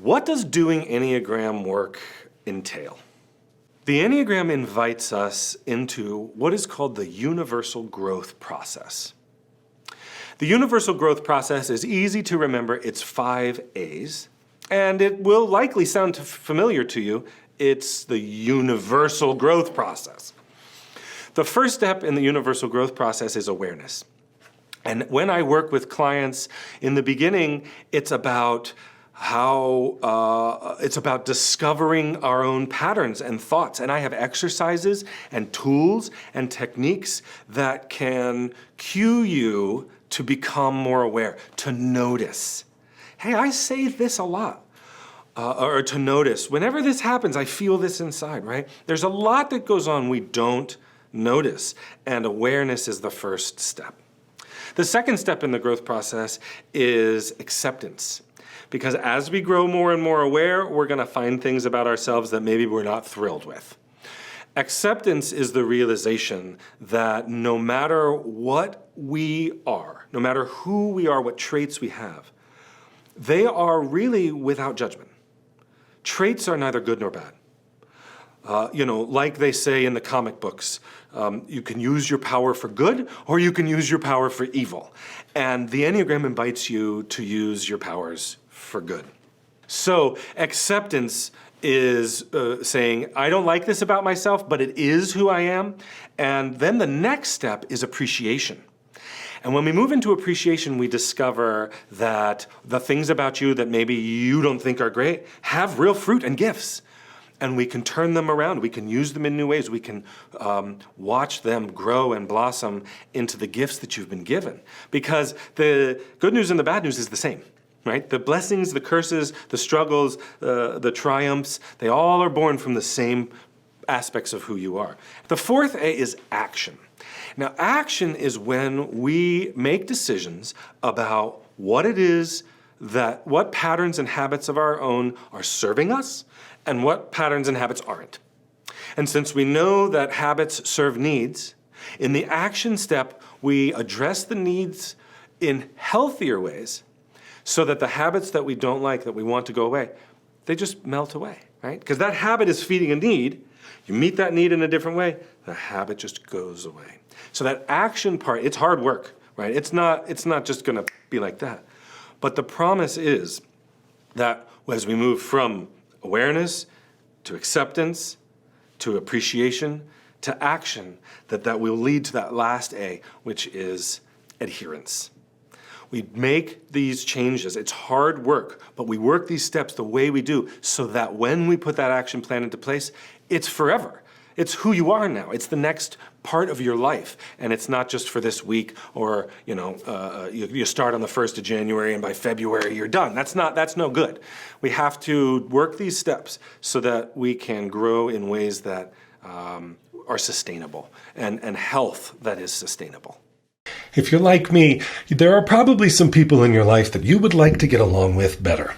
What does doing Enneagram work entail? The Enneagram invites us into what is called the universal growth process. The universal growth process is easy to remember. It's 5 A's, and it will likely sound familiar to you. It's the universal growth process. The first step in the universal growth process is awareness. And when I work with clients in the beginning, it's about discovering our own patterns and thoughts. And I have exercises and tools and techniques that can cue you to become more aware, to notice. Hey, I say this a lot. Or to notice. Whenever this happens, I feel this inside, right? There's a lot that goes on we don't notice. And awareness is the first step. The second step in the growth process is acceptance. Because as we grow more and more aware, we're going to find things about ourselves that maybe we're not thrilled with. Acceptance is the realization that no matter what we are, no matter who we are, what traits we have, they are really without judgment. Traits are neither good nor bad. Like they say in the comic books, you can use your power for good or you can use your power for evil. And the Enneagram invites you to use your powers for good. So acceptance is saying, I don't like this about myself, but it is who I am. And then the next step is appreciation. And when we move into appreciation, we discover that the things about you that maybe you don't think are great have real fruit and gifts. And we can turn them around. We can use them in new ways. We can watch them grow and blossom into the gifts that you've been given. Because the good news and the bad news is the same, right? The blessings, the curses, the struggles, the triumphs, they all are born from the same aspects of who you are. The fourth A is action. Now, action is when we make decisions about what it is what patterns and habits of our own are serving us and what patterns and habits aren't. And since we know that habits serve needs, in the action step, we address the needs in healthier ways so that the habits that we don't like, that we want to go away, they just melt away, right? Because that habit is feeding a need. You meet that need in a different way, the habit just goes away. So that action part, it's hard work, right? It's not just gonna be like that. But the promise is that as we move from awareness to acceptance to appreciation to action, that will lead to that last A, which is adherence. We make these changes. It's hard work, but we work these steps the way we do so that when we put that action plan into place, it's forever. It's who you are now. It's the next part of your life. And it's not just for this week or, you start on the 1st of January and by February you're done. That's no good. We have to work these steps so that we can grow in ways that are sustainable and health that is sustainable. If you're like me, there are probably some people in your life that you would like to get along with better.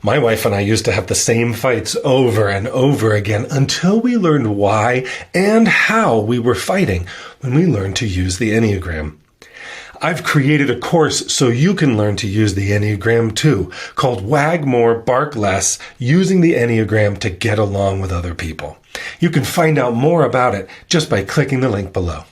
My wife and I used to have the same fights over and over again until we learned why and how we were fighting when we learned to use the Enneagram. I've created a course so you can learn to use the Enneagram too, called Wag More, Bark Less, Using the Enneagram to Get Along with Other People. You can find out more about it just by clicking the link below.